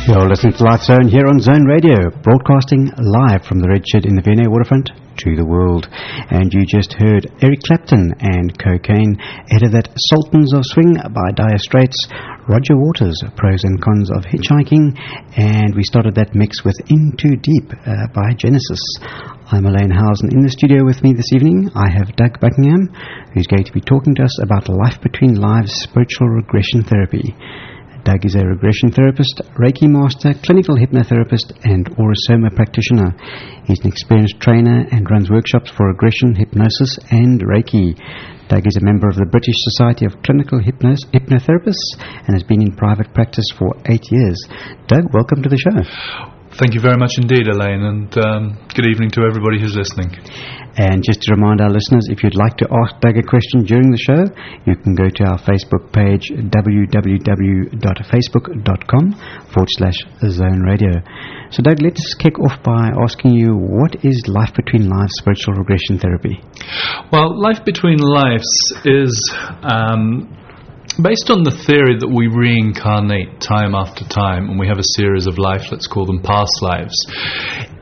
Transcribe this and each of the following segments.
You're listening to Life Zone here on Zone Radio, broadcasting live from the Red Shed in the V&A waterfront to the world. And you just heard Eric Clapton and Cocaine, ahead of that Sultans of Swing by Dire Straits, Roger Waters, Pros and Cons of Hitchhiking, and we started that mix with In Too Deep by Genesis. I'm Elaine Housen. In the studio with me this evening, I have Doug Buckingham, who's going to be talking to us about Life Between Lives spiritual regression therapy. Doug is a regression therapist, Reiki master, clinical hypnotherapist, and Aurosoma practitioner. He's an experienced trainer and runs workshops for regression, hypnosis, and Reiki. Doug is a member of the British Society of Clinical Hypnotherapists and has been in private practice for 8 years. Doug, welcome to the show. Thank you very much indeed, Elaine, and good evening to everybody who's listening. And just to remind our listeners, if you'd like to ask Doug a question during the show, you can go to our Facebook page, www.facebook.com/Zone Radio. So Doug, let's kick off by asking you, what is Life Between Lives spiritual regression therapy? Well, Life Between Lives is based on the theory that we reincarnate time after time, and we have a series of lives, let's call them past lives.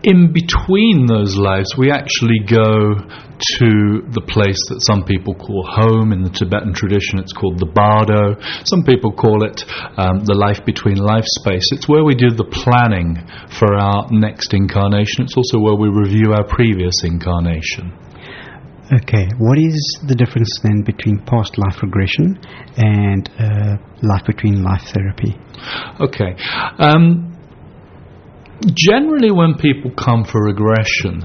In between those lives, we actually go to the place that some people call home. In the Tibetan tradition, it's called the bardo. Some people call it the life between life space. It's where we do the planning for our next incarnation. It's also where we review our previous incarnation. Okay, what is the difference then between past life regression and life between life therapy? Okay. Generally, when people come for regression,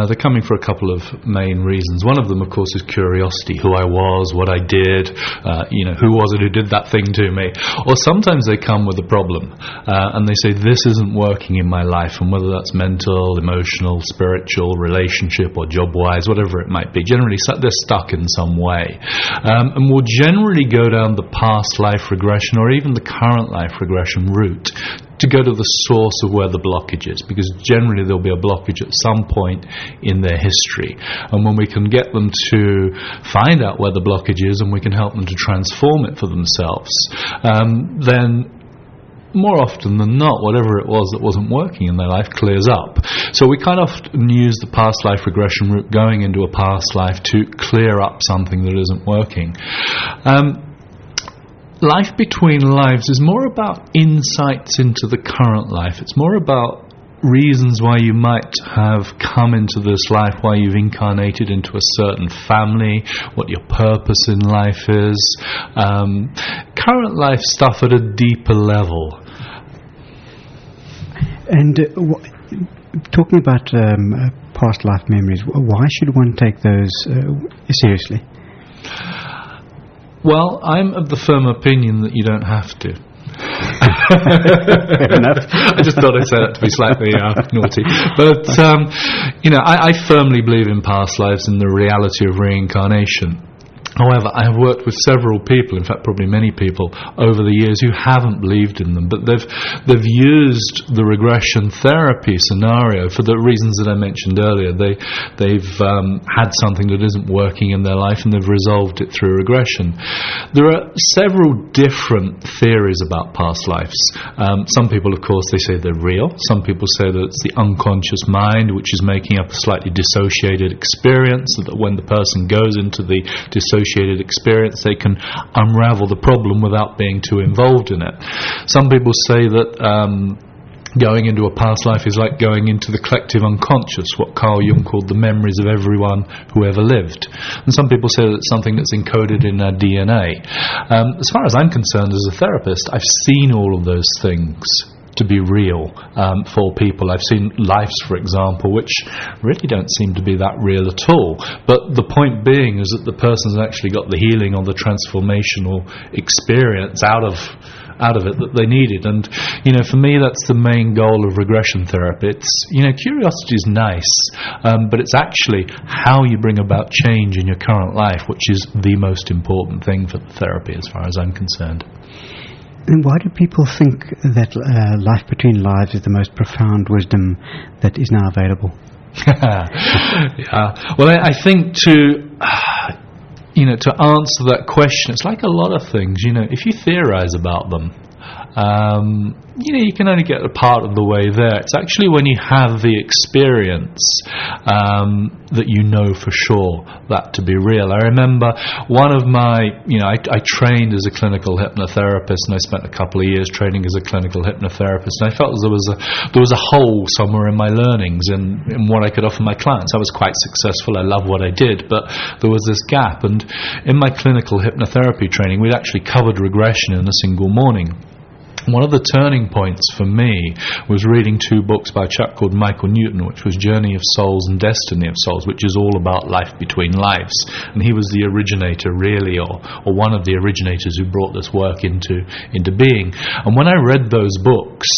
they're coming for a couple of main reasons. One of them, of course, is curiosity: who I was, what I did, who was it who did that thing to me? Or sometimes they come with a problem, and they say, this isn't working in my life, and whether that's mental, emotional, spiritual, relationship, or job-wise, whatever it might be, generally they're stuck in some way. And we'll generally go down the past life regression, or even the current life regression route, to go to the source of where the blockage is, because generally there'll be a blockage at some point in their history. And when we can get them to find out where the blockage is and we can help them to transform it for themselves, then more often than not, whatever it was that wasn't working in their life clears up. So we kind of often use the past life regression route going into a past life to clear up something that isn't working. Life Between Lives is more about insights into the current life. It's more about reasons why you might have come into this life, why you've incarnated into a certain family, what your purpose in life is. Current life stuff at a deeper level. And talking about past life memories, why should one take those seriously? Well, I'm of the firm opinion that you don't have to. Fair enough. I just thought I'd say that to be slightly naughty. But, I firmly believe in past lives and the reality of reincarnation. However, I have worked with several people, in fact probably many people, over the years who haven't believed in them, but they've used the regression therapy scenario for the reasons that I mentioned earlier. They've had something that isn't working in their life and they've resolved it through regression. There are several different theories about past lives. Some people, of course, they say they're real. Some people say that it's the unconscious mind which is making up a slightly dissociated experience, so that when the person goes into the dissociated experience, they can unravel the problem without being too involved in it. Some people say that going into a past life is like going into the collective unconscious, what Carl Jung called the memories of everyone who ever lived. And some people say that it's something that's encoded in our DNA. As far as I'm concerned as a therapist, I've seen all of those things to be real for people. I've seen lives, for example, which really don't seem to be that real at all. But the point being is that the person's actually got the healing or the transformational experience out of it that they needed. And for me, that's the main goal of regression therapy. It's curiosity is nice, but it's actually how you bring about change in your current life, which is the most important thing for the therapy as far as I'm concerned. And why do people think that Life Between Lives is the most profound wisdom that is now available? Yeah. Well, I think to answer that question, it's like a lot of things. If you theorize about them, you can only get a part of the way there. It's actually when you have the experience that you know for sure that to be real. I remember one of my, I trained as a clinical hypnotherapist, and I spent a couple of years training as a clinical hypnotherapist, and I felt as there was a hole somewhere in my learnings and in what I could offer my clients. I was quite successful, I loved what I did, but there was this gap. And in my clinical hypnotherapy training, we'd actually covered regression in a single morning. One of the turning points for me was reading 2 books by a chap called Michael Newton, which was Journey of Souls and Destiny of Souls, which is all about life between lives. And he was the originator, really, or one of the originators who brought this work into being. And when I read those books,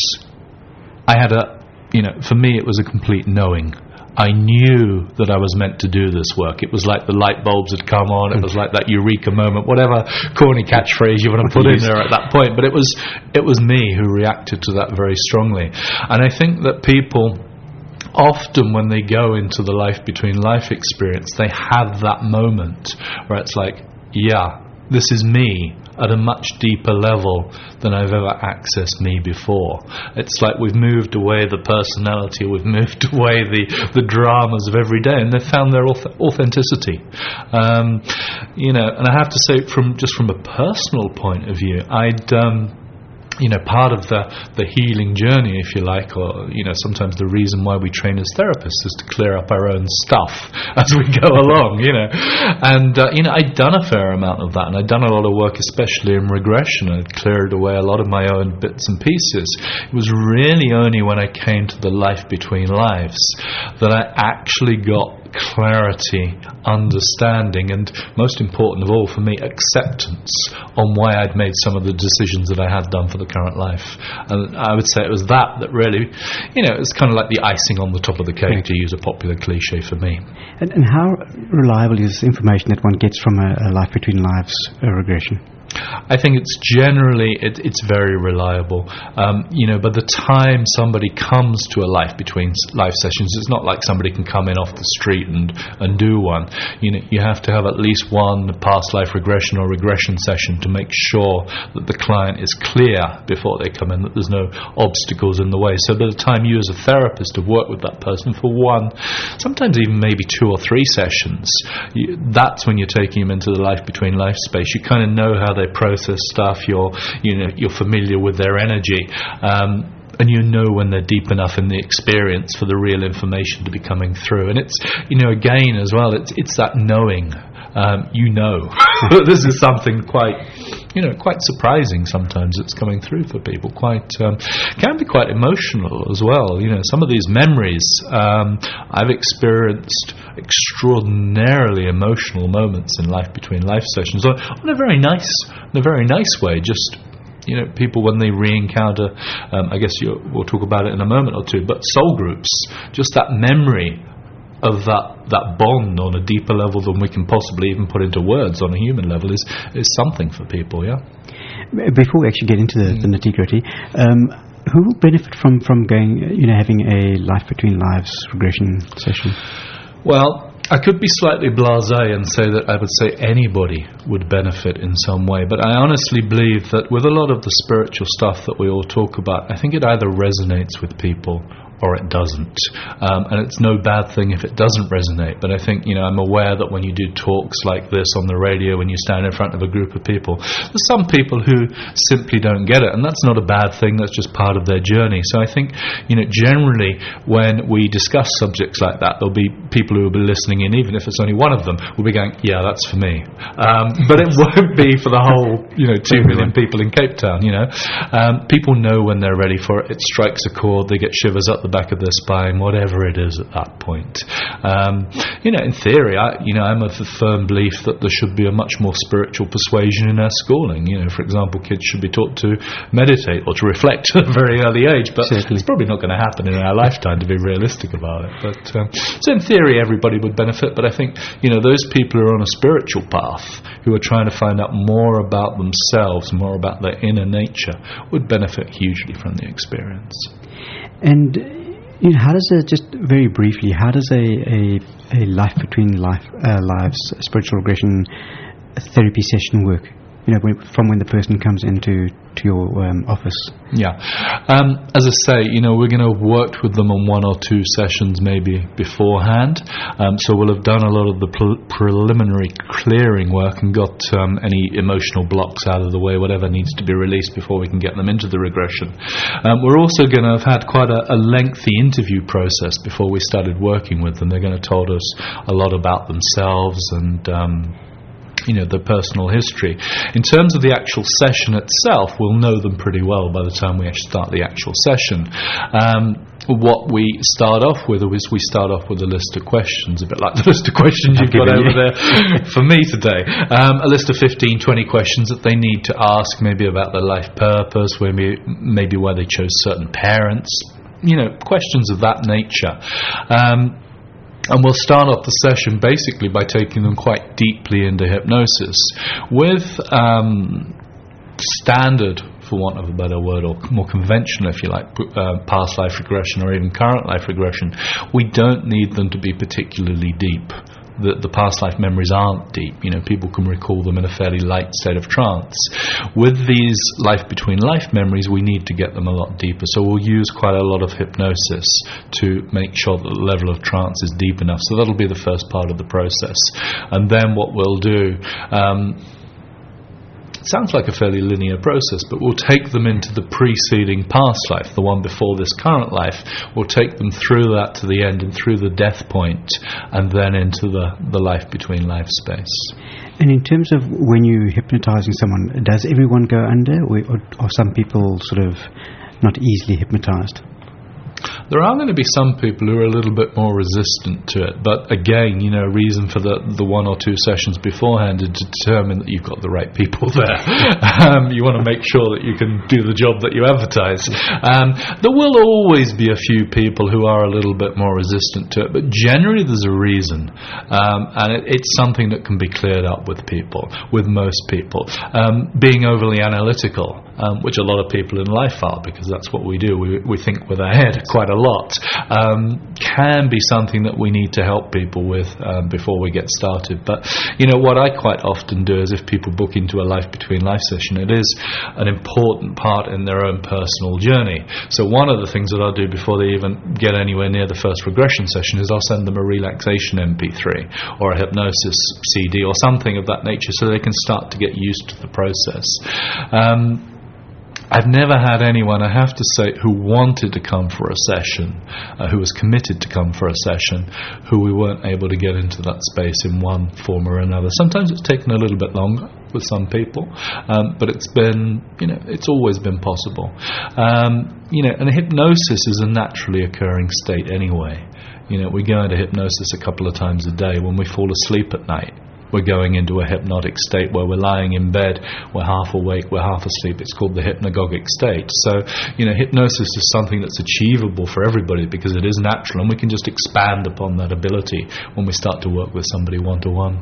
I had for me it was a complete knowing. I knew that I was meant to do this work. It was like the light bulbs had come on. It was like that eureka moment, whatever corny catchphrase you want to put in there at that point. But it was me who reacted to that very strongly. And I think that people often, when they go into the life between life experience, they have that moment where it's like, yeah, this is me at a much deeper level than I've ever accessed me before. It's like we've moved away the personality, we've moved away the dramas of every day, and they've found their authenticity. And I have to say, from a personal point of view, part of the healing journey, if you like, or sometimes the reason why we train as therapists is to clear up our own stuff as we go along, and I'd done a fair amount of that, and I'd done a lot of work, especially in regression. I'd cleared away a lot of my own bits and pieces. It was really only when I came to the life between lives that I actually got clarity, understanding, and most important of all for me, acceptance on why I'd made some of the decisions that I had done for the current life. And I would say it was that really, it's kind of like the icing on the top of the cake, to use a popular cliche for me. And how reliable is information that one gets from a life between lives regression? I think it's generally it's very reliable. By the time somebody comes to a life between life sessions, it's not like somebody can come in off the street and do one. You have to have at least one past life regression or regression session to make sure that the client is clear before they come in, that there's no obstacles in the way. So by the time you as a therapist have worked with that person for one, sometimes even maybe 2 or 3 sessions, that's when you're taking them into the life between life space. You kind of know how they process stuff. You're familiar with their energy, and when they're deep enough in the experience for the real information to be coming through. And it's again as well, it's that knowing. This is something quite surprising sometimes. It's coming through for people. Can be quite emotional as well. Some of these memories, I've experienced extraordinarily emotional moments in life between life sessions on a very nice way. Just people when they re-encounter, I guess we'll talk about it in a moment or two, but soul groups, just that memory of that bond on a deeper level than we can possibly even put into words on a human level is something for people. Before we actually get into the nitty-gritty, who will benefit from going, having a life between lives regression session? Well, I could be slightly blasé and say that I would say anybody would benefit in some way, but I honestly believe that with a lot of the spiritual stuff that we all talk about, I think it either resonates with people or it doesn't. And it's no bad thing if it doesn't resonate, but I think, I'm aware that when you do talks like this on the radio, when you stand in front of a group of people, there's some people who simply don't get it, and that's not a bad thing, that's just part of their journey. So I think, generally when we discuss subjects like that, there'll be people who will be listening in, even if it's only one of them, will be going, yeah, that's for me. But it won't be for the whole, 2 million people in Cape Town, People know when they're ready for it. It strikes a chord, they get shivers up the back of their spine, whatever it is at that point. In theory, I'm of the firm belief that there should be a much more spiritual persuasion in our schooling. For example, kids should be taught to meditate or to reflect at a very early age, but it's probably not going to happen in our lifetime, to be realistic about it. But so in theory, everybody would benefit, but I think those people who are on a spiritual path, who are trying to find out more about themselves, more about their inner nature, would benefit hugely from the experience. And how does just very briefly, how does a life between lives spiritual regression therapy session work? from when the person comes into your office? Yeah. As I say, we're going to have worked with them on one or two sessions maybe beforehand. So we'll have done a lot of the preliminary clearing work and got any emotional blocks out of the way, whatever needs to be released before we can get them into the regression. We're also going to have had quite a lengthy interview process before we started working with them. They're going to have told us a lot about themselves and the personal history. In terms of the actual session itself, we'll know them pretty well by the time we actually start the actual session. What we start off with is we start off with a list of questions, a bit like the list of questions you've got over there for me today. A list of 15, 20 questions that they need to ask, maybe about their life purpose, maybe why they chose certain parents, questions of that nature. And we'll start off the session basically by taking them quite deeply into hypnosis with standard, for want of a better word, or more conventional, if you like, past life regression or even current life regression. We don't need them to be particularly deep. The past life memories aren't deep. People can recall them in a fairly light state of trance. With these life between life memories, we need to get them a lot deeper. So we'll use quite a lot of hypnosis to make sure that the level of trance is deep enough. So that'll be the first part of the process. And then what we'll do, it sounds like a fairly linear process, but we'll take them into the preceding past life, the one before this current life. We'll take them through that to the end and through the death point, and then into the life between life space. And in terms of when you're hypnotizing someone, does everyone go under, or are some people sort of not easily hypnotized? There are going to be some people who are a little bit more resistant to it, but again, reason for the one or two sessions beforehand is to determine that you've got the right people there. You want to make sure that you can do the job that you advertise. There will always be a few people who are a little bit more resistant to it, but generally there's a reason, and it's something that can be cleared up with most people. Being overly analytical, which a lot of people in life are, because that's what we do. We think with our head quite a lot, can be something that we need to help people with before we get started. But what I quite often do is, if people book into a life between life session, it is an important part in their own personal journey. So one of the things that I'll do before they even get anywhere near the first regression session is I'll send them a relaxation MP3 or a hypnosis CD or something of that nature, so they can start to get used to the process. I've never had anyone, I have to say, who wanted to come for a session, who was committed to come for a session, who we weren't able to get into that space in one form or another. Sometimes it's taken a little bit longer with some people, but it's been, it's always been possible. And hypnosis is a naturally occurring state anyway. We go into hypnosis a couple of times a day when we fall asleep at night. We're going into a hypnotic state where we're lying in bed, we're half awake, we're half asleep. It's called the hypnagogic state. So, hypnosis is something that's achievable for everybody because it is natural, and we can just expand upon that ability when we start to work with somebody one-to-one.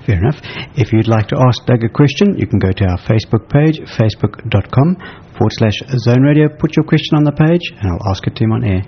Fair enough. If you'd like to ask Doug a question, you can go to our Facebook page, facebook.com/Zone Radio. Put your question on the page and I'll ask it to him on air.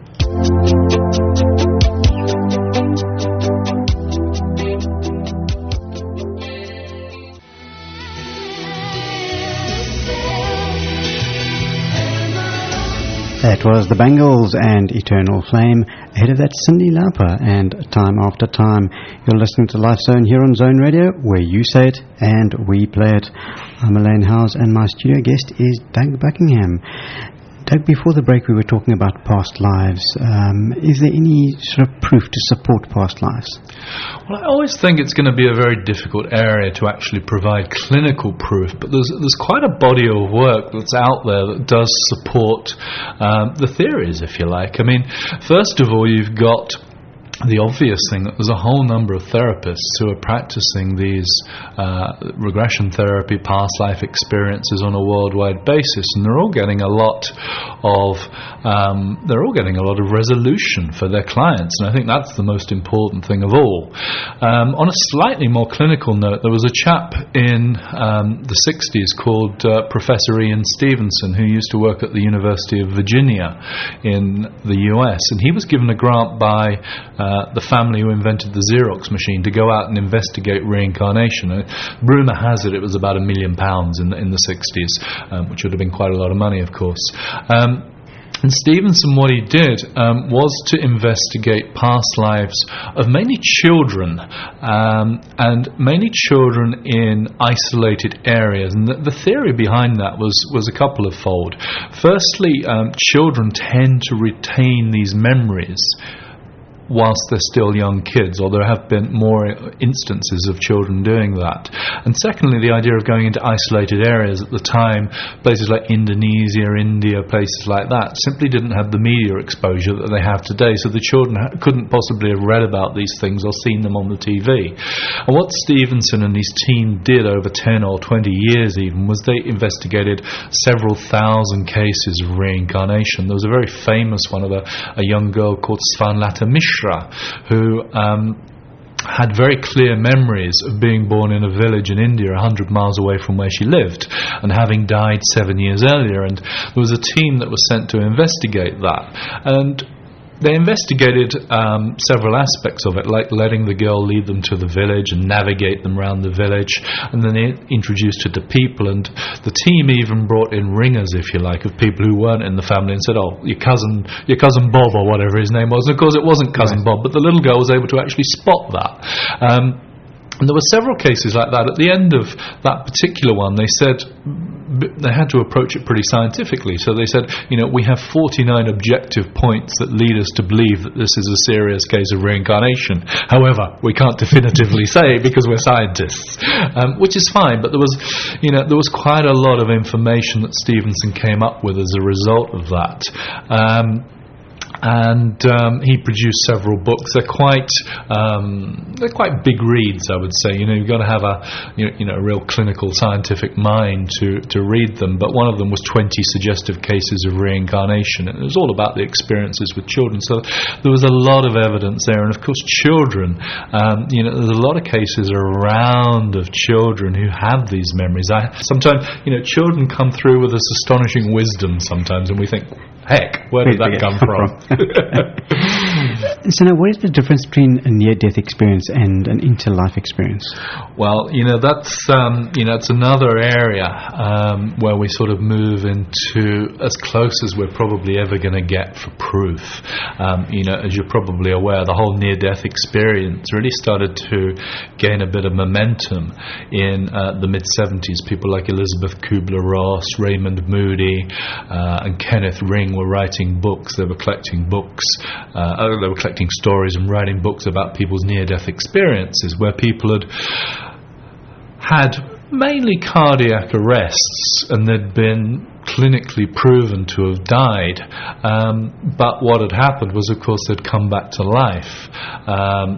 That was the Bangles and Eternal Flame. Ahead of that, Cyndi Lauper and Time After Time. You're listening to Life Zone here on Zone Radio, where you say it and we play it. I'm Elaine Howes and my studio guest is Doug Buckingham. Doug, before the break we were talking about past lives. Is there any sort of proof to support past lives? Well, I always think it's going to be a very difficult area to actually provide clinical proof, but there's quite a body of work that's out there that does support the theories, if you like. I mean, first of all, you've got the obvious thing that there's a whole number of therapists who are practicing these regression therapy, past life experiences on a worldwide basis, and they're all getting a lot of resolution for their clients, and I think that's the most important thing of all. On a slightly more clinical note, there was a chap in the 60s called Professor Ian Stevenson, who used to work at the University of Virginia in the US, and he was given a grant by the family who invented the Xerox machine to go out and investigate reincarnation. Rumour has it was about £1 million in the 60s, which would have been quite a lot of money, of course. And Stevenson, what he did was to investigate past lives of mainly children, and mainly children in isolated areas. And the theory behind that was a couple of fold. Firstly, children tend to retain these memories whilst they're still young kids, or there have been more instances of children doing that. And secondly, the idea of going into isolated areas at the time, places like Indonesia, India, places like that, simply didn't have the media exposure that they have today, so the children couldn't possibly have read about these things or seen them on the TV. And what Stevenson and his team did over 10 or 20 years even was they investigated several thousand cases of reincarnation. There was a very famous one of a young girl called Svanlata Mishra, who had very clear memories of being born in a village in India 100 miles away from where she lived, and having died 7 years earlier. And there was a team that was sent to investigate that, and they investigated several aspects of it, like letting the girl lead them to the village and navigate them around the village, and then they introduced her to people. And the team even brought in ringers, if you like, of people who weren't in the family, and said, "Oh, your cousin Bob," or whatever his name was. And of course, it wasn't cousin Bob, but the little girl was able to actually spot that. And there were several cases like that. At the end of that particular one, they said they had to approach it pretty scientifically. So they said, we have 49 objective points that lead us to believe that this is a serious case of reincarnation. However, we can't definitively say because we're scientists, which is fine. But there was quite a lot of information that Stevenson came up with as a result of that. And he produced several books. They're quite big reads, I would say. You've got to have a real clinical scientific mind to read them. But one of them was 20 Suggestive Cases of Reincarnation, and it was all about the experiences with children. So there was a lot of evidence there, and of course children. There's a lot of cases around of children who have these memories. Sometimes children come through with this astonishing wisdom sometimes, and we think, heck, where did that come from? So now, what is the difference between a near-death experience and an inter-life experience? Well, that's another area where we sort of move into as close as we're probably ever going to get for proof. As you're probably aware, the whole near-death experience really started to gain a bit of momentum in the mid-70s. People like Elizabeth Kubler-Ross, Raymond Moody, and Kenneth Ring were writing books. They were collecting books. They were collecting stories and writing books about people's near-death experiences, where people had mainly cardiac arrests, and they'd been clinically proven to have died. But what had happened was, of course, they'd come back to life.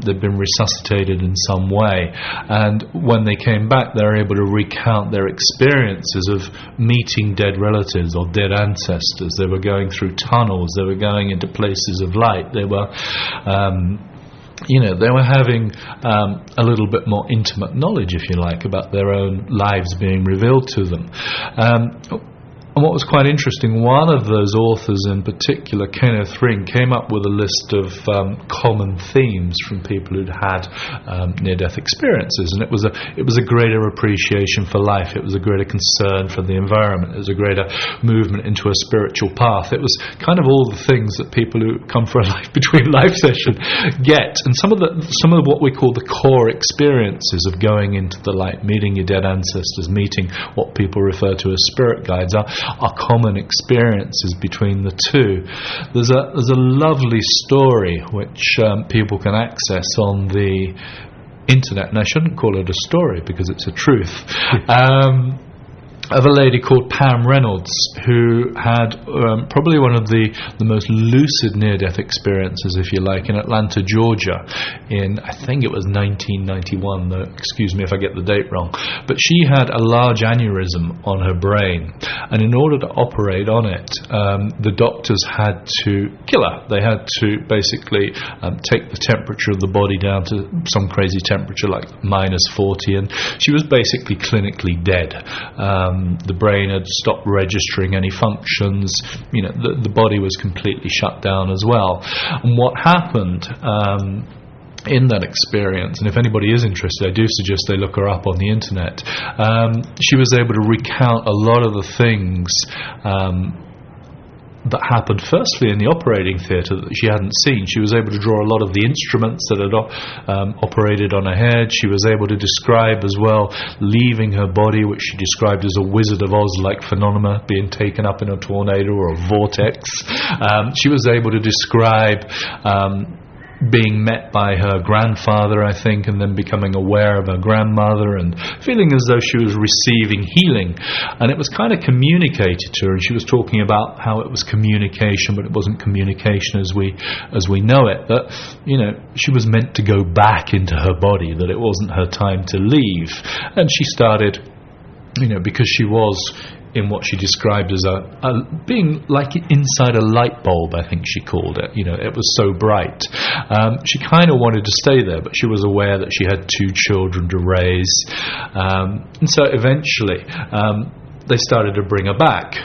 They'd been resuscitated in some way. And when they came back, they were able to recount their experiences of meeting dead relatives or dead ancestors. They were going through tunnels. They were going into places of light. They were they were having a little bit more intimate knowledge, if you like, about their own lives being revealed to them. And what was quite interesting, one of those authors in particular, Kenneth Ring, came up with a list of common themes from people who'd had near-death experiences, and it was a greater appreciation for life. It was a greater concern for the environment. It was a greater movement into a spiritual path. It was kind of all the things that people who come for a life between life session get. And some of what we call the core experiences of going into the light, meeting your dead ancestors, meeting what people refer to as spirit guides, are common experiences between the two. There's a lovely story which people can access on the internet, and I shouldn't call it a story because it's a truth, of a lady called Pam Reynolds, who had probably one of the most lucid near-death experiences, if you like, in Atlanta, Georgia, in, I think it was 1991, though, excuse me if I get the date wrong. But she had a large aneurysm on her brain, and in order to operate on it, the doctors had to kill her. They had to basically take the temperature of the body down to some crazy temperature like -40, and she was basically clinically dead. The brain had stopped registering any functions. The body was completely shut down as well. And what happened in that experience, and if anybody is interested, I do suggest they look her up on the internet. She was able to recount a lot of the things that happened firstly in the operating theatre that she hadn't seen. She was able to draw a lot of the instruments that had operated on her head. She was able to describe as well leaving her body, which she described as a Wizard of Oz-like phenomena, being taken up in a tornado or a vortex. She was able to describe being met by her grandfather, I think, and then becoming aware of her grandmother and feeling as though she was receiving healing. And it was kind of communicated to her, and she was talking about how it was communication, but it wasn't communication as we know it. That, she was meant to go back into her body, that it wasn't her time to leave. And she started, because she was in what she described as a being like inside a light bulb, I think she called it. It was so bright. She kind of wanted to stay there, but she was aware that she had 2 children to raise. And so eventually they started to bring her back.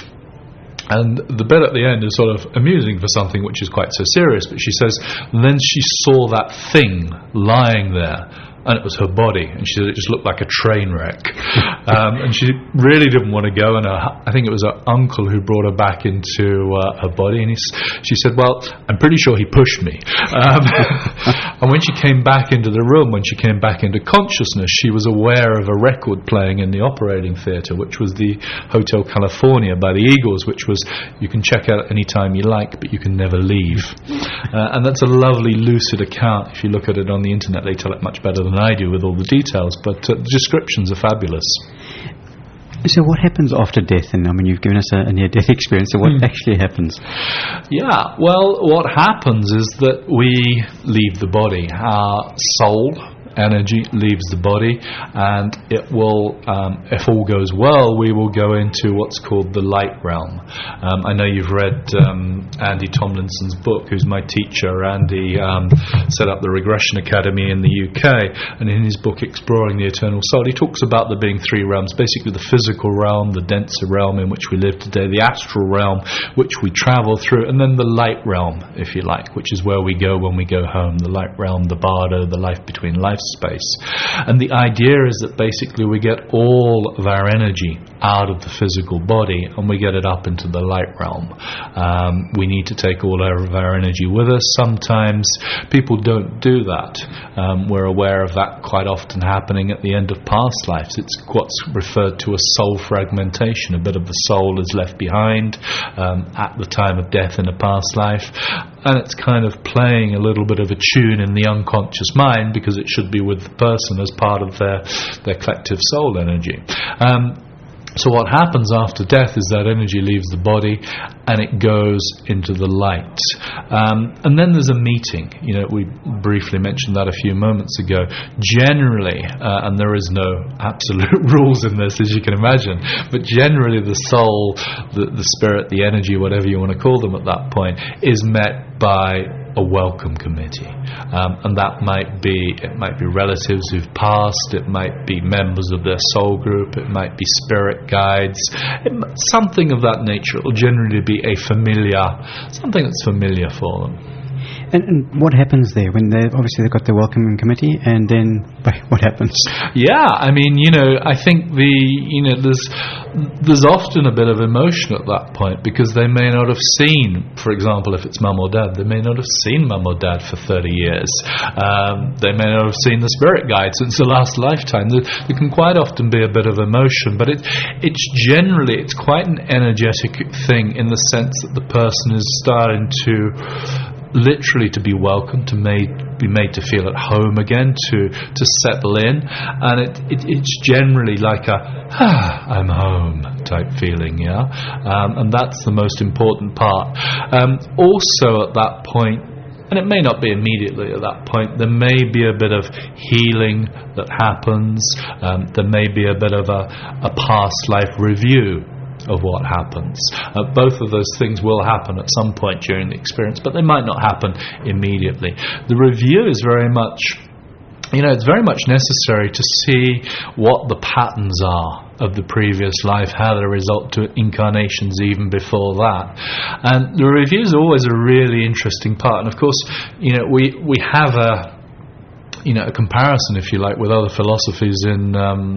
And the bit at the end is sort of amusing for something which is quite so serious, but she says, then she saw that thing lying there, and it was her body, and she said it just looked like a train wreck. And she really didn't want to go, and I think it was her uncle who brought her back into her body, and she said, well, I'm pretty sure he pushed me. And when she came back into the room, when she came back into consciousness, she was aware of a record playing in the operating theatre, which was the Hotel California by the Eagles, which was, you can check out any time you like, but you can never leave. And that's a lovely lucid account. If you look at it on the internet, they tell it much better than I do with all the details, but the descriptions are fabulous. So what happens after death? And you've given us a near-death experience, so what actually happens? Yeah, well, what happens is that we leave the body. Our soul energy leaves the body, and it will, if all goes well, we will go into what's called the light realm. I know you've read Andy Tomlinson's book, who's my teacher. Andy set up the Regression Academy in the UK, and in his book Exploring the Eternal Soul, he talks about there being 3 realms, basically the physical realm, the denser realm in which we live today, the astral realm which we travel through, and then the light realm, if you like, which is where we go when we go home, the light realm, the bardo, the life between life space. And the idea is that basically we get all of our energy out of the physical body and we get it up into the light realm. We need to take all of our energy with us. Sometimes people don't do that. We're aware of that quite often happening at the end of past lives. It's what's referred to as soul fragmentation. A bit of the soul is left behind at the time of death in a past life, and it's kind of playing a little bit of a tune in the unconscious mind because it should be with the person as part of their collective soul energy. So what happens after death is that energy leaves the body and it goes into the light. And then there's a meeting. We briefly mentioned that a few moments ago. Generally, and there is no absolute rules in this, as you can imagine, but generally the soul, the spirit, the energy, whatever you want to call them at that point, is met by a welcome committee, and that might be relatives who've passed, it might be members of their soul group, it might be spirit guides, something of that nature. It will generally be something that's familiar for them. And what happens there when they've got the welcoming committee, and then what happens? Yeah, I think there's often a bit of emotion at that point because they may not have seen, for example, if it's mum or dad, they may not have seen mum or dad for 30 years. They may not have seen the spirit guide since the last lifetime. There can quite often be a bit of emotion, but it's quite an energetic thing in the sense that the person is starting to literally to be welcomed, to be made to feel at home again, to settle in, and it's generally like a I'm home type feeling, and that's the most important part. Also at that point, and it may not be immediately at that point, there may be a bit of healing that happens. There may be a bit of a past life review of what happens. Both of those things will happen at some point during the experience, but they might not happen immediately. The review is very much, it's very much necessary to see what the patterns are of the previous life, how they result to incarnations even before that. And the reviews are always a really interesting part. And of course, we have a comparison, if you like, with other philosophies in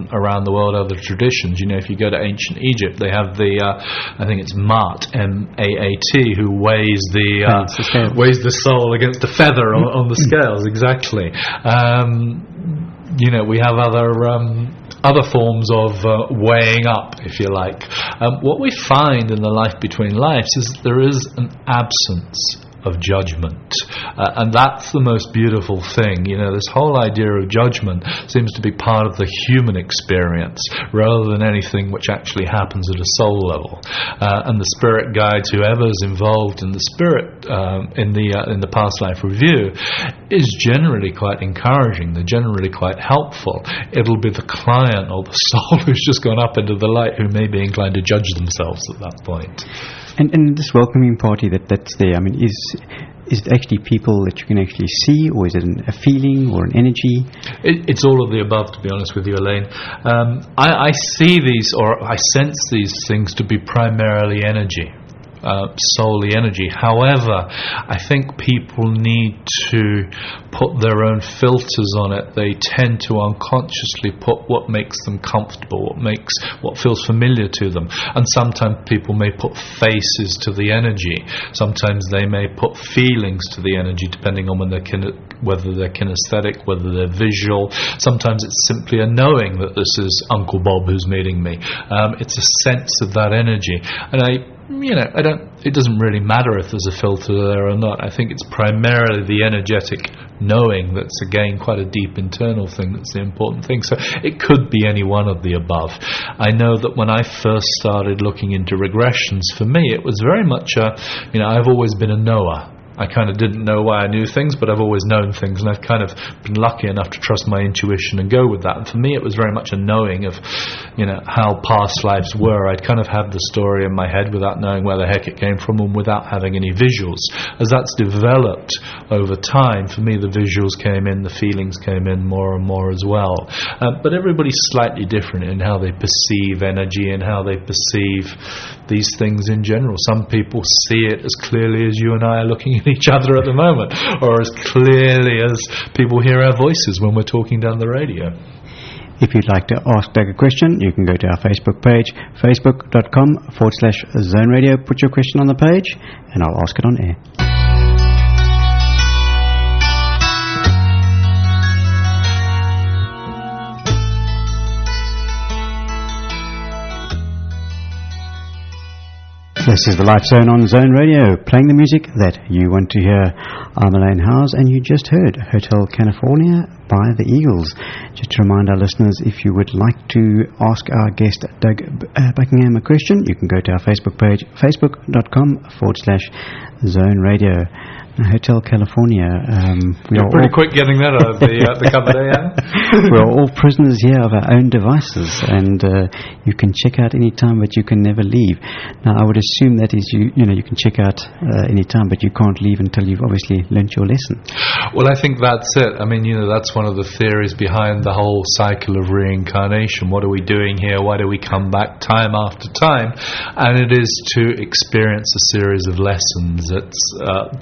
around the world, other traditions. If you go to ancient Egypt, they have I think it's Maat, M-A-A-T, who weighs the soul against a feather on the scales. Exactly. We have other forms of weighing up, if you like. What we find in the life between lives is that there is an absence of judgment, and that's the most beautiful thing. This whole idea of judgment seems to be part of the human experience rather than anything which actually happens at a soul level. And the spirit guides, whoever's involved in the spirit in the past life review, is generally quite encouraging. They're generally quite helpful. It'll be the client or the soul who's just gone up into the light who may be inclined to judge themselves at that point. And this welcoming party that's there, I mean, is it actually people that you can actually see, or is it a feeling or an energy? It's all of the above, to be honest with you, Elaine. I see these, or I sense these things to be primarily energy. Solely energy. However, I think people need to put their own filters on it. They tend to unconsciously put what makes them comfortable, what feels familiar to them. And sometimes people may put faces to the energy. Sometimes they may put feelings to the energy, depending on whether they're kinesthetic, whether they're visual. Sometimes it's simply a knowing that this is Uncle Bob who's meeting me. It's a sense of that energy. And it doesn't really matter if there's a filter there or not. I think it's primarily the energetic knowing that's, again, quite a deep internal thing that's the important thing. So it could be any one of the above. I know that when I first started looking into regressions, for me it was very much I've always been a knower. I kind of didn't know why I knew things, but I've always known things, and I've kind of been lucky enough to trust my intuition and go with that. And for me, it was very much a knowing of, how past lives were. I'd kind of have the story in my head without knowing where the heck it came from and without having any visuals. As that's developed over time, for me, the visuals came in, the feelings came in more and more as well. But everybody's slightly different in how they perceive energy and how they perceive these things in general. Some people see it as clearly as you and I are looking at each other at the moment, or as clearly as people hear our voices when we're talking down the radio. If you'd like to ask Doug a question, you can go to our Facebook page, facebook.com/Zone Radio. Put your question on the page and I'll ask it on air. This is the Life Zone on Zone Radio, playing the music that you want to hear. I'm Elaine Howes, and you just heard Hotel California by the Eagles. Just to remind our listeners, if you would like to ask our guest Doug Buckingham a question, you can go to our Facebook page, facebook.com/Zone Radio. Hotel California. You're pretty quick getting that out of the cover there, yeah? We're all prisoners here of our own devices, and you can check out any time, but you can never leave. Now, I would assume that is you can check out any time, but you can't leave until you've obviously learnt your lesson. Well, I think that's it. I mean, that's one of the theories behind the whole cycle of reincarnation. What are we doing here? Why do we come back time after time? And it is to experience a series of lessons. It's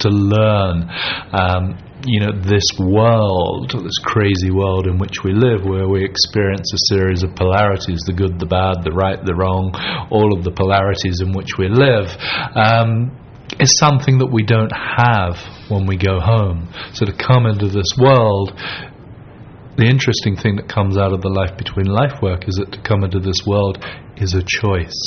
to learn. This world, this crazy world in which we live, where we experience a series of polarities, the good, the bad, the right, the wrong, all of the polarities in which we live, is something that we don't have when we go home. So to come into this world, the interesting thing that comes out of the life between life work is that to come into this world is a choice.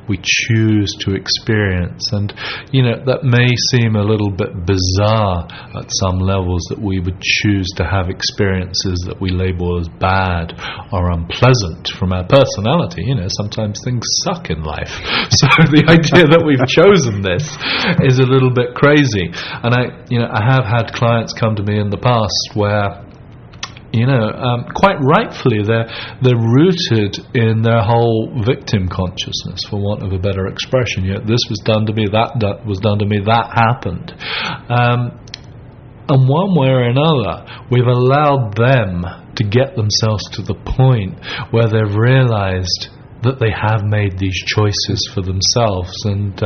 We choose to experience, and that may seem a little bit bizarre at some levels, that we would choose to have experiences that we label as bad or unpleasant from our personality. Sometimes things suck in life, so the idea that we've chosen this is a little bit crazy. And I have had clients come to me in the past where quite rightfully, they're rooted in their whole victim consciousness, for want of a better expression. This was done to me, that was done to me, that happened. And one way or another, we've allowed them to get themselves to the point where they've realized that they have made these choices for themselves. And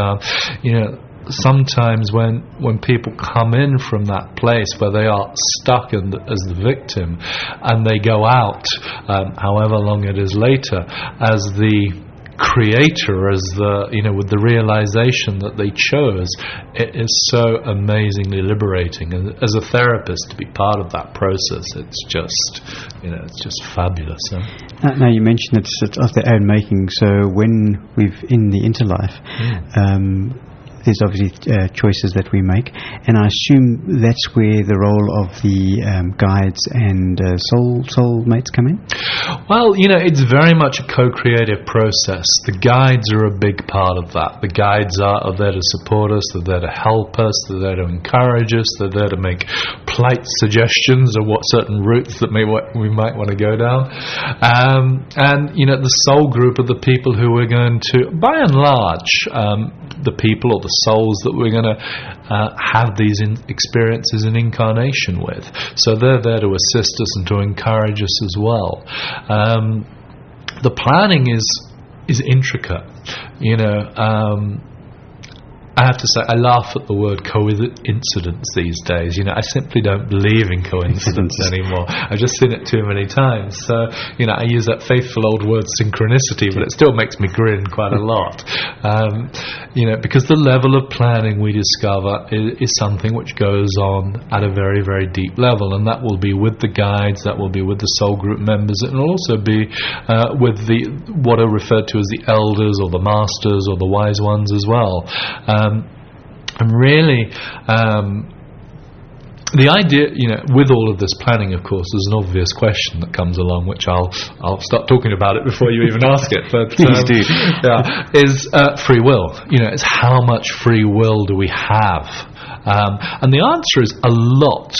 sometimes when people come in from that place where they are stuck as the victim, and they go out, however long it is later, as the creator, as with the realization that they chose, it is so amazingly liberating. And as a therapist, to be part of that process, it's just fabulous. Now you mentioned it's of their own making. So when we've in the interlife, there's obviously choices that we make, and I assume that's where the role of the guides and soul mates come in? Well, it's very much a co-creative process. The guides are a big part of that. The guides are there to support us, they're there to help us, they're there to encourage us, they're there to make polite suggestions of what certain routes that we might want to go down. And the soul group are the people who we're going to, by and large, the people or the souls that we're going to have these experiences in incarnation with. So they're there to assist us and to encourage us as well. The planning is intricate. I have to say, I laugh at the word coincidence these days. I simply don't believe in coincidence anymore. I've just seen it too many times. So, I use that faithful old word synchronicity, but it still makes me grin quite a lot. Because the level of planning we discover is something which goes on at a very, very deep level, and that will be with the guides, that will be with the soul group members, and will also be with what are referred to as the elders or the masters or the wise ones as well. And really, the idea, with all of this planning, of course, there's an obvious question that comes along, which I'll start talking about it before you even ask it. But please do. Is free will. It's how much free will do we have? And the answer is a lot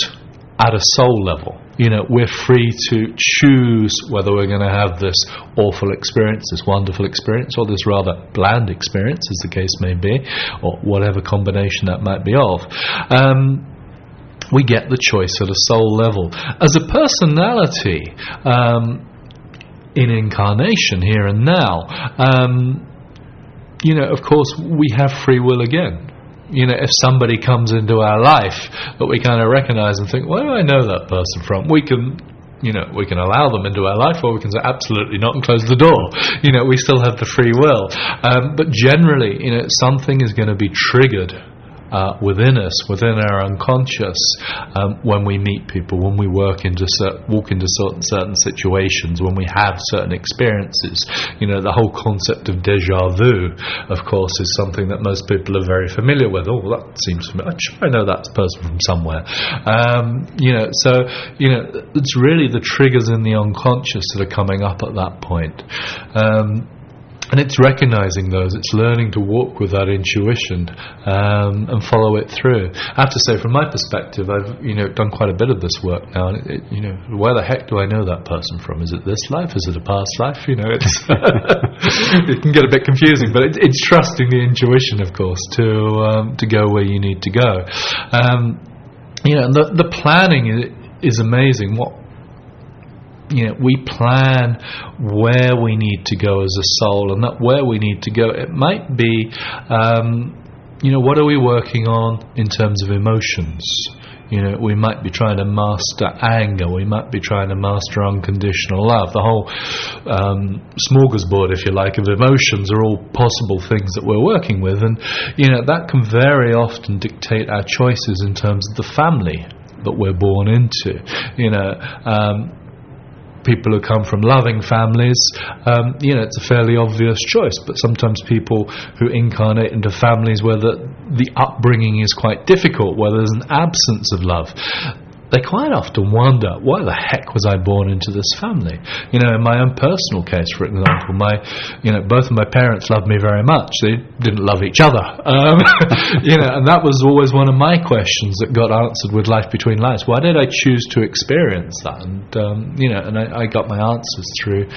at a soul level. We're free to choose whether we're going to have this awful experience, this wonderful experience, or this rather bland experience, as the case may be, or whatever combination that might be of. We get the choice at a soul level. As a personality, in incarnation, here and now, of course, we have free will again. If somebody comes into our life that we kind of recognize and think, where do I know that person from? We can allow them into our life, or we can say absolutely not and close the door. We still have the free will. But generally, something is going to be triggered within us, within our unconscious, when we meet people, when we walk into certain situations, when we have certain experiences. The whole concept of déjà vu, of course, is something that most people are very familiar with. Oh, well, that seems familiar. I'm sure I know that person from somewhere. It's really the triggers in the unconscious that are coming up at that point. And it's recognizing those, it's learning to walk with that intuition and follow it through. I have to say, from my perspective, I've done quite a bit of this work now, and where the heck do I know that person from? Is it this life? Is it a past life? It's it can get a bit confusing, but it's trusting the intuition, of course, to go where you need to go. And the planning is amazing. We plan where we need to go as a soul, and that where we need to go, it might be, what are we working on in terms of emotions? We might be trying to master anger, we might be trying to master unconditional love. The whole smorgasbord, if you like, of emotions are all possible things that we're working with, and that can very often dictate our choices in terms of the family that we're born into. People who come from loving families, it's a fairly obvious choice. But sometimes people who incarnate into families where the upbringing is quite difficult, where there's an absence of love, they quite often wonder, why the heck was I born into this family? In my own personal case, for example, both of my parents loved me very much. They didn't love each other. And that was always one of my questions that got answered with Life Between Lives. Why did I choose to experience that? And I got my answers through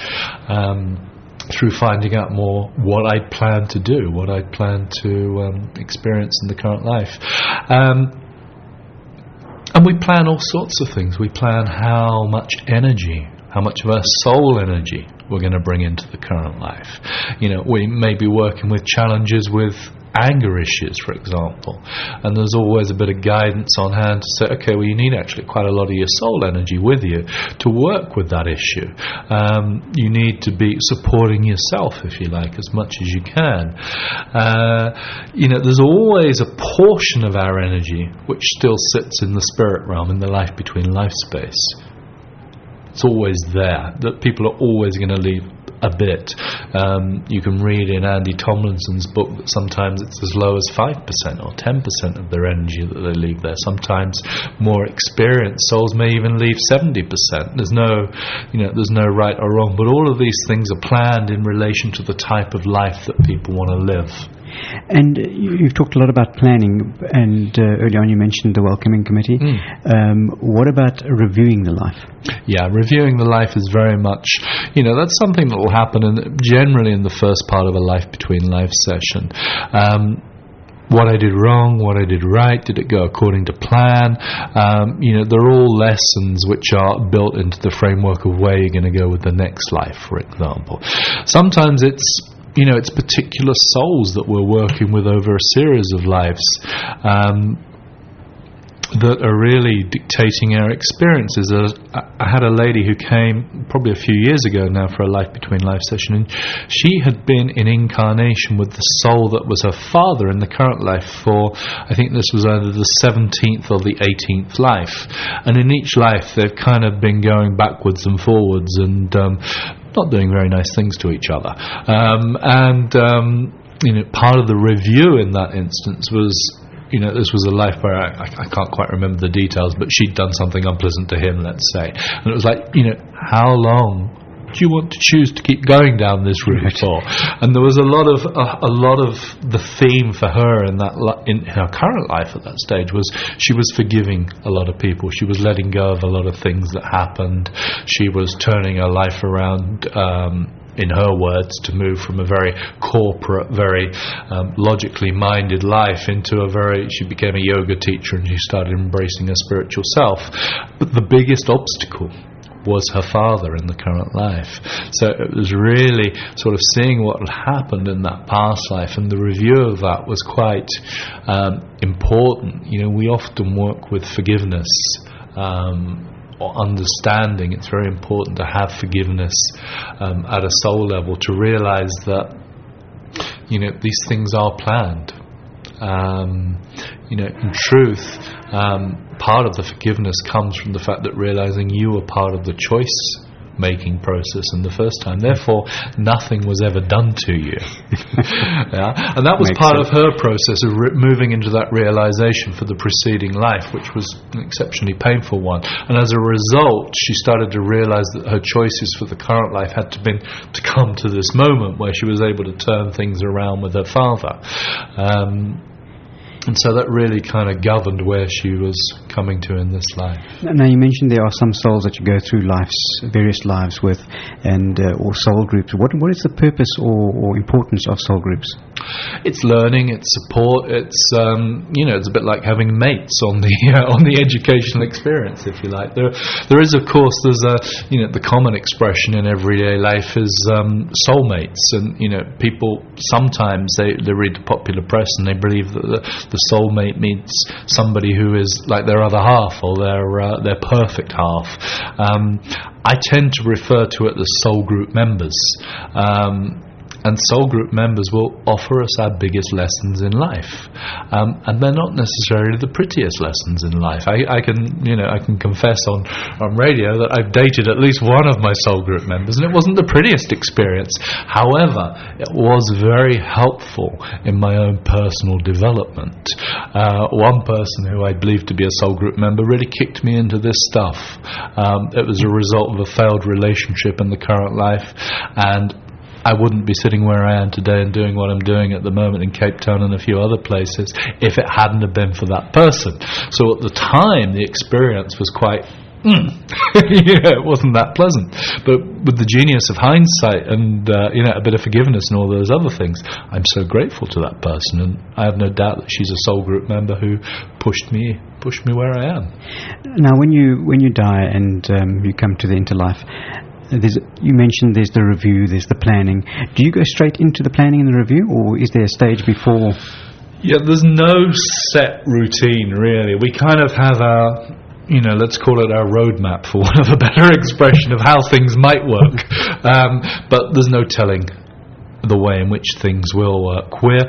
finding out more what I'd planned to do, what I'd planned to experience in the current life. And we plan all sorts of things. We plan how much energy how much of our soul energy we're going to bring into the current life. We may be working with challenges with anger issues, for example, and there's always a bit of guidance on hand to say, okay, well, you need actually quite a lot of your soul energy with you to work with that issue. You need to be supporting yourself, if you like, as much as you can. There's always a portion of our energy which still sits in the spirit realm, in the life between life space. It's always there, that people are always going to leave a bit. You can read in Andy Tomlinson's book that sometimes it's as low as 5% or 10% of their energy that they leave there. Sometimes more experienced souls may even leave 70%. There's no right or wrong, but all of these things are planned in relation to the type of life that people want to live. And you've talked a lot about planning, and earlier on you mentioned the welcoming committee. What about reviewing the life? Yeah, reviewing the life is very much, that's something that will happen generally in the first part of a life between life session. What I did wrong, what I did right, did it go according to plan? They're all lessons which are built into the framework of where you're going to go with the next life, for example. Sometimes it's particular souls that we're working with over a series of lives that are really dictating our experiences. I had a lady who came probably a few years ago now for a life between life session, and she had been in incarnation with the soul that was her father in the current life for, I think this was either the 17th or the 18th life, and in each life they've kind of been going backwards and forwards and not doing very nice things to each other. Part of the review in that instance was, this was a life where I can't quite remember the details, but she'd done something unpleasant to him, let's say. And it was like, how long do you want to choose to keep going down this route for? And there was a lot of the theme for her in her current life at that stage was she was forgiving a lot of people. She was letting go of a lot of things that happened. She was turning her life around, in her words, to move from a very corporate, very logically minded life into she became a yoga teacher, and she started embracing her spiritual self. But the biggest obstacle was her father in the current life. So it was really sort of seeing what had happened in that past life, and the review of that was quite important. We often work with forgiveness or understanding. It's very important to have forgiveness at a soul level, to realize that these things are planned. In truth, part of the forgiveness comes from the fact that realizing you were part of the choice making process in the first time, therefore nothing was ever done to you. And that was part of her process of moving into that realization for the preceding life, which was an exceptionally painful one, and as a result she started to realize that her choices for the current life had to come to this moment where she was able to turn things around with her father. And so that really kind of governed where she was coming to in this life. Now you mentioned there are some souls that you go through various lives with, and or soul groups. What is the purpose or importance of soul groups? It's learning, it's support, it's it's a bit like having mates on the educational experience, if you like. There is, of course, there's the common expression in everyday life is soulmates, and people sometimes they read the popular press and they believe that the soulmate means somebody who is like their other half or their perfect half. I tend to refer to it as soul group members. And soul group members will offer us our biggest lessons in life, and they're not necessarily the prettiest lessons in life. I can confess on radio that I've dated at least one of my soul group members, and it wasn't the prettiest experience. However, it was very helpful in my own personal development. One person who I believed to be a soul group member really kicked me into this stuff. It was a result of a failed relationship in the current life, and I wouldn't be sitting where I am today and doing what I'm doing at the moment in Cape Town and a few other places if it hadn't have been for that person. So at the time, the experience was quite It wasn't that pleasant. But with the genius of hindsight and a bit of forgiveness and all those other things, I'm so grateful to that person, and I have no doubt that she's a soul group member who pushed me where I am. Now, when you die and you come to the interlife, you mentioned there's the review, there's the planning. Do you go straight into the planning and the review, or is there a stage before? Yeah, there's no set routine, really. We kind of have our, let's call it our roadmap, for want of a better expression, of how things might work. But there's no telling the way in which things will work. We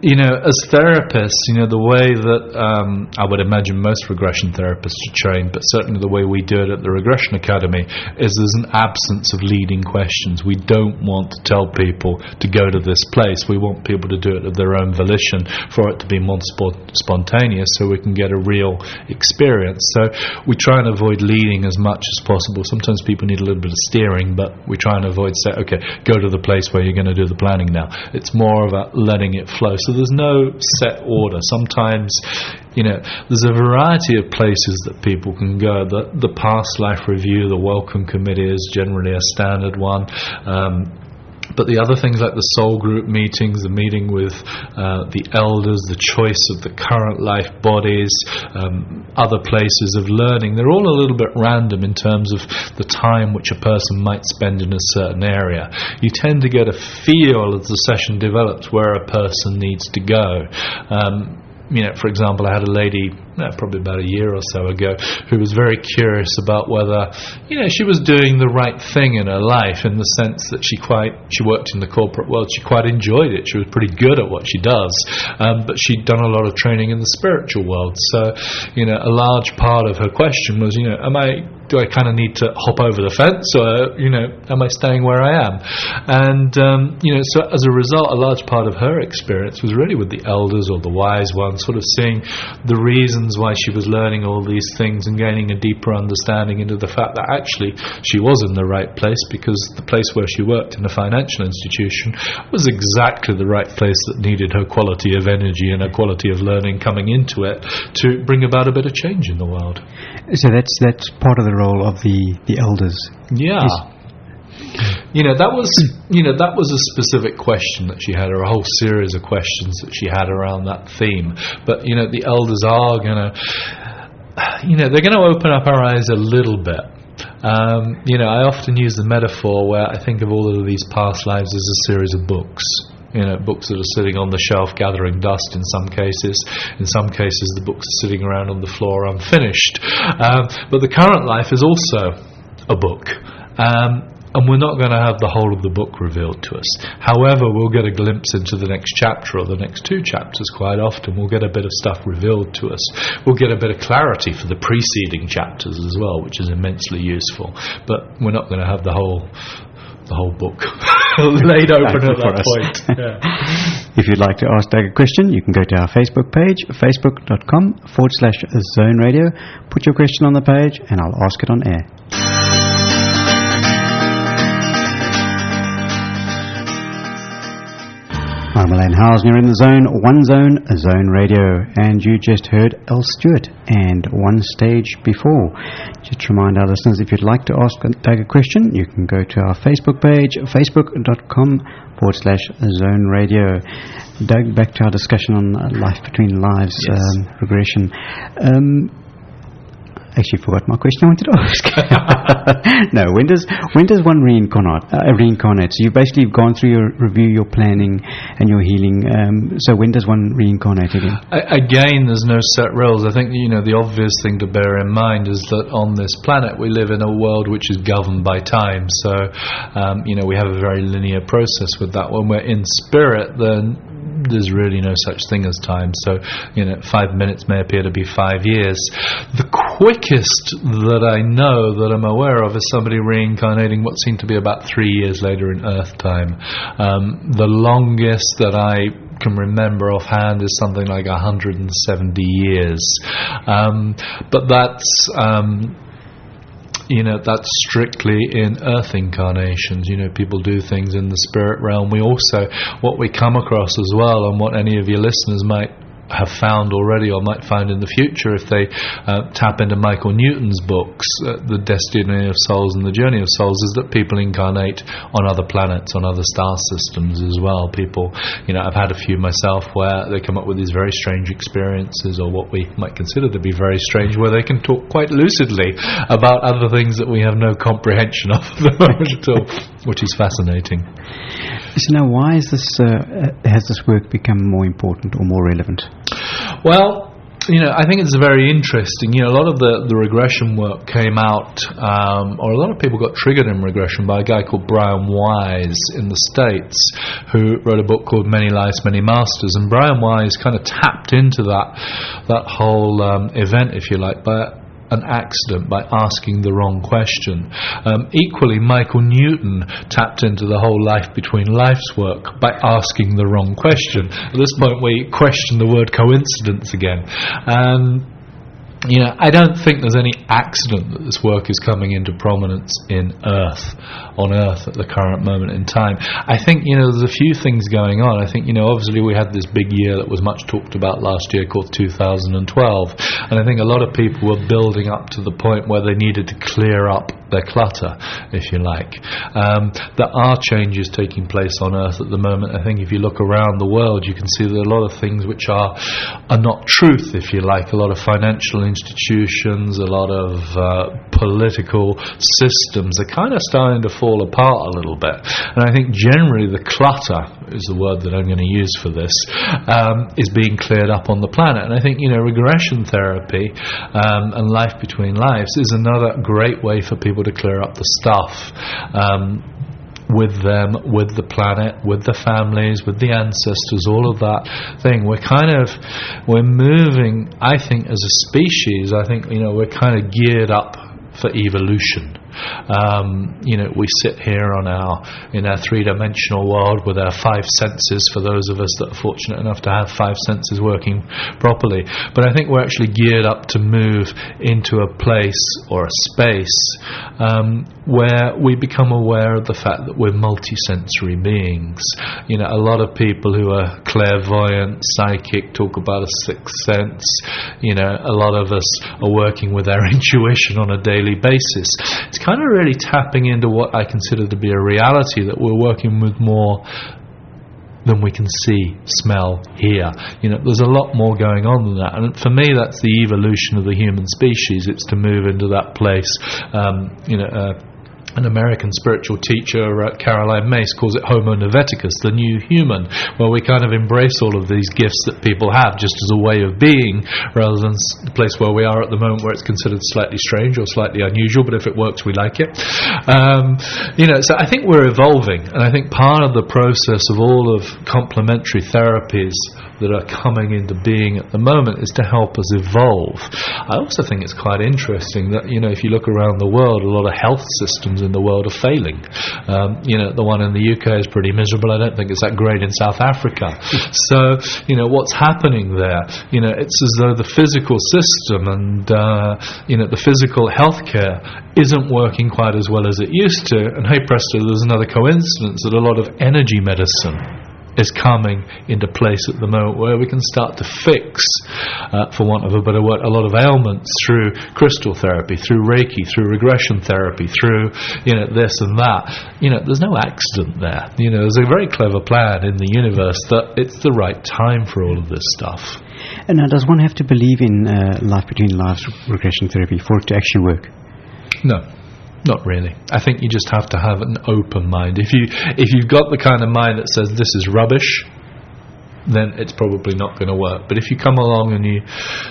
as therapists, the way that I would imagine most regression therapists are trained, but certainly the way we do it at the Regression Academy, is there's an absence of leading questions. We don't want to tell people to go to this place. We want people to do it of their own volition, for it to be more spontaneous, so we can get a real experience. So we try and avoid leading as much as possible. Sometimes people need a little bit of steering, but we try and avoid saying, okay, go to the place where you're going to do the planning now. It's more about letting it flow. So there's no set order. Sometimes, there's a variety of places that people can go. The past life review, the welcome committee is generally a standard one. But the other things like the soul group meetings, the meeting with the elders, the choice of the current life bodies, other places of learning, they're all a little bit random in terms of the time which a person might spend in a certain area. You tend to get a feel as the session develops where a person needs to go. For example, I had a lady probably about a year or so ago who was very curious about whether she was doing the right thing in her life, in the sense that she worked in the corporate world. She quite enjoyed it. She was pretty good at what she does, but she'd done a lot of training in the spiritual world. So a large part of her question was, do I kind of need to hop over the fence, or am I staying where I am? And so as a result, a large part of her experience was really with the elders or the wise ones, sort of seeing the reasons why she was learning all these things and gaining a deeper understanding into the fact that actually she was in the right place, because the place where she worked in a financial institution was exactly the right place that needed her quality of energy and her quality of learning coming into it to bring about a bit of change in the world. So that's part of the role of the elders. Yeah. That was a specific question that she had, or a whole series of questions that she had around that theme. But the elders are gonna, they're gonna open up our eyes a little bit. I often use the metaphor where I think of all of these past lives as a series of books. Books that are sitting on the shelf gathering dust in some cases. In some cases, the books are sitting around on the floor unfinished. But the current life is also a book. And we're not going to have the whole of the book revealed to us. However, we'll get a glimpse into the next chapter or the next two chapters quite often. We'll get a bit of stuff revealed to us. We'll get a bit of clarity for the preceding chapters as well, which is immensely useful. But we're not going to have the whole book laid open at that point. Yeah. If you'd like to ask Doug a question, you can go to our Facebook page, facebook.com/Zone Radio. Put your question on the page and I'll ask it on air. I'm Elaine Howes, and you're in the Zone, One Zone, Zone Radio, and you just heard El Stewart and One Stage Before. Just to remind our listeners, if you'd like to ask Doug a question, you can go to our Facebook page, facebook.com/Zone Radio. Doug, back to our discussion on life between lives, yes. Regression. Actually forgot my question I wanted to ask. No, when does one reincarnate? So you've basically gone through your review, your planning and your healing. So when does one reincarnate again? Again, there's no set rules. I think the obvious thing to bear in mind is that on this planet we live in a world which is governed by time. So we have a very linear process with that. When we're in spirit, then there's really no such thing as time. So 5 minutes may appear to be 5 years. The quickest that I know, that I'm aware of, is somebody reincarnating what seemed to be about 3 years later in Earth time. The longest that I can remember offhand is something like 170 years. But that's that's strictly in Earth incarnations. People do things in the spirit realm. We also, what we come across as well, and what any of your listeners might have found already or might find in the future if they tap into Michael Newton's books, The Destiny of Souls and The Journey of Souls, is that people incarnate on other planets, on other star systems as well. People, I've had a few myself where they come up with these very strange experiences, or what we might consider to be very strange, where they can talk quite lucidly about other things that we have no comprehension of at the moment at all, which is fascinating. So now, why is this? Has this work become more important or more relevant? Well, I think it's very interesting. A lot of the regression work came out, or a lot of people got triggered in regression by a guy called Brian Weiss in the States, who wrote a book called Many Lives, Many Masters. And Brian Weiss kind of tapped into that whole event, if you like, by an accident, by asking the wrong question. Equally, Michael Newton tapped into the whole life between lives work by asking the wrong question. At this point, we question the word coincidence again. And I don't think there's any accident that this work is coming into prominence on Earth at the current moment in time. I think, there's a few things going on. I think, obviously we had this big year that was much talked about last year called 2012. And I think a lot of people were building up to the point where they needed to clear up their clutter, if you like. There are changes taking place on Earth at the moment. I think if you look around the world, you can see that a lot of things which are not truth, if you like, a lot of financial institutions, a lot of political systems are kind of starting to fall apart a little bit. And I think generally the clutter is the word that I'm going to use for this, is being cleared up on the planet. And I think, regression therapy and life between lives is another great way for people to clear up the stuff with them, with the planet, with the families, with the ancestors, all of that thing. We're moving, I think, as a species, I think, we're kind of geared up for evolution. We sit here in our three-dimensional world with our five senses, for those of us that are fortunate enough to have five senses working properly. But I think we're actually geared up to move into a place or a space where we become aware of the fact that we're multisensory beings. A lot of people who are clairvoyant, psychic, talk about a sixth sense. A lot of us are working with our intuition on a daily basis. It's kind of really tapping into what I consider to be a reality, that we're working with more than we can see, smell, hear. There's a lot more going on than that. And for me, that's the evolution of the human species. It's to move into that place. An American spiritual teacher, Caroline Myss, calls it Homo Noveticus, the new human, where we kind of embrace all of these gifts that people have just as a way of being, rather than the place where we are at the moment, where it's considered slightly strange or slightly unusual, but if it works, we like it. So I think we're evolving, and I think part of the process of all of complementary therapies that are coming into being at the moment is to help us evolve. I also think it's quite interesting that, if you look around the world, a lot of health systems in the world are failing. The one in the UK is pretty miserable. I don't think it's that great in South Africa. So, what's happening there? It's as though the physical system and, the physical healthcare isn't working quite as well as it used to. And hey presto, there's another coincidence that a lot of energy medicine is coming into place at the moment, where we can start to fix, for want of a better word, a lot of ailments through crystal therapy, through Reiki, through regression therapy, through this and that. There's no accident there. There's a very clever plan in the universe that it's the right time for all of this stuff. And now, does one have to believe in life between lives regression therapy for it to actually work? No. Not really. I think you just have to have an open mind. If you've got the kind of mind that says this is rubbish, then it's probably not going to work. But if you come along and you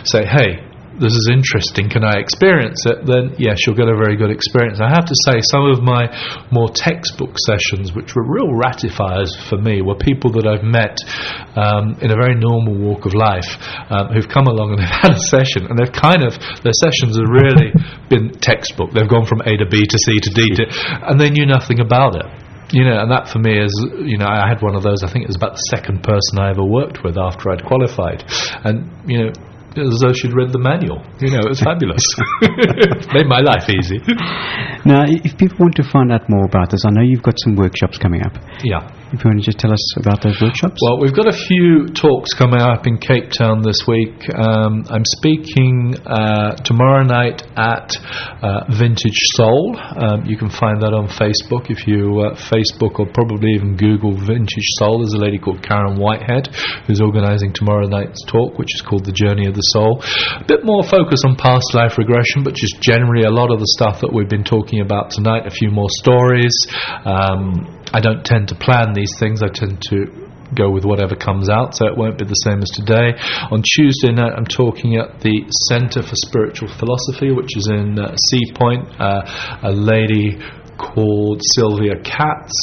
say, hey, this is interesting, can I experience it? Then yes, you'll get a very good experience. I have to say, some of my more textbook sessions, which were real ratifiers for me, were people that I've met in a very normal walk of life, who've come along and they've had a session, and their sessions have really been textbook. They've gone from A to B to C to D and they knew nothing about it. And that for me is, I had one of those. I think it was about the second person I ever worked with after I'd qualified, and as though she'd read the manual. It was fabulous. Made my life easy. Now, if people want to find out more about this, I know you've got some workshops coming up. Yeah. if you want to just tell us about those workshops. Well, we've got a few talks coming up in Cape Town this week. I'm speaking tomorrow night at Vintage Soul. You can find that on Facebook. If you Facebook or probably even Google Vintage Soul, there's a lady called Karen Whitehead who's organising tomorrow night's talk, which is called The Journey of the Soul. A bit more focus on past life regression, but just generally a lot of the stuff that we've been talking about tonight, a few more stories. I don't tend to plan these things. I tend to go with whatever comes out, so it won't be the same as today. On Tuesday night I'm talking at the Centre for Spiritual Philosophy, which is in Sea Point. A lady called Sylvia Katz,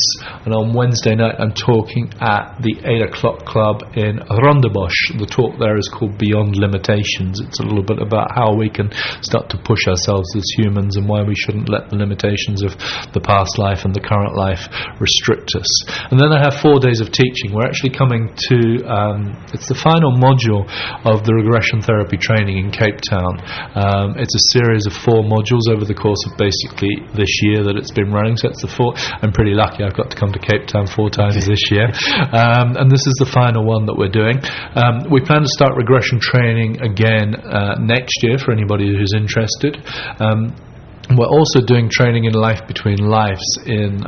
and on Wednesday night I'm talking at the 8 o'clock club in Rondebosch. The talk there is called Beyond Limitations. It's a little bit about how we can start to push ourselves as humans and why we shouldn't let the limitations of the past life and the current life restrict us. And then I have 4 days of teaching. We're actually coming to it's the final module of the regression therapy training in Cape Town. It's a series of 4 modules over the course of basically this year that it's been running, so it's the 4. I'm pretty lucky I've got to come to Cape Town 4 times this year, and this is the final one that we're doing. We plan to start regression training again next year for anybody who's interested. We're also doing training in Life Between Lives in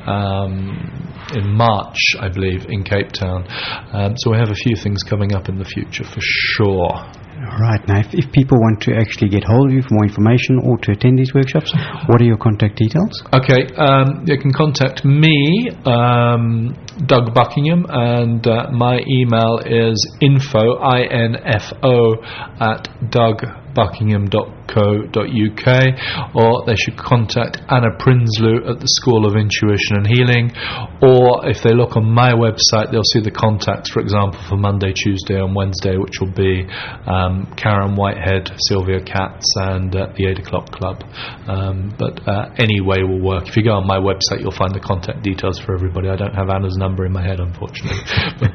March, I believe, in Cape Town. So we have a few things coming up in the future for sure. All right. Now, if people want to actually get hold of you for more information or to attend these workshops, what are your contact details? Okay, you can contact me, Doug Buckingham, and my email is info at dougbuckingham.co.uk, or they should contact Anna Prinsloo at the School of Intuition and Healing, or if they look on my website they'll see the contacts, for example, for Monday, Tuesday and Wednesday, which will be Karen Whitehead, Sylvia Katz, and the 8 o'clock club. But any way will work. If you go on my website you'll find the contact details for everybody. I don't have Anna's number in my head, unfortunately. But,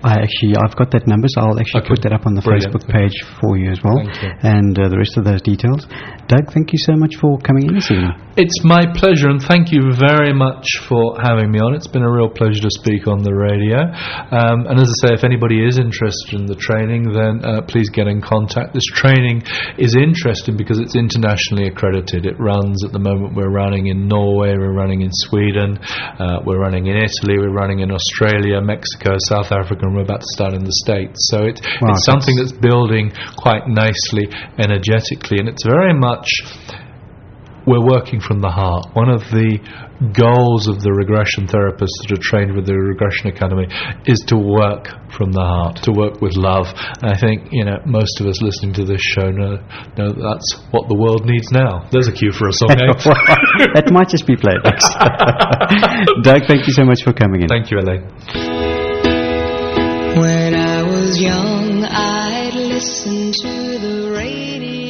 I've got that number, so I'll actually put that up on the Facebook page for you as well. Thank you. And the rest of those details. Doug, thank you so much for coming in this evening. It's my pleasure, and thank you very much for having me on. It's been a real pleasure to speak on the radio. And as I say, if anybody is interested in the training, then please get in contact. This training is interesting because it's internationally accredited. It runs, at the moment, we're running in Norway, we're running in Sweden, we're running in Italy, we're running in Australia, Mexico, South Africa, and we're about to start in the States. So it's something that's building quite nicely energetically, and it's very much, we're working from the heart. One of the goals of the regression therapists that are trained with the Regression Academy is to work from the heart, to work with love. And I think, most of us listening to this show know that that's what the world needs now. There's a cue for a song, eh? That might just be played. Doug, thank you so much for coming in. Thank you, Elaine. When I was young, I'd listen to the radio.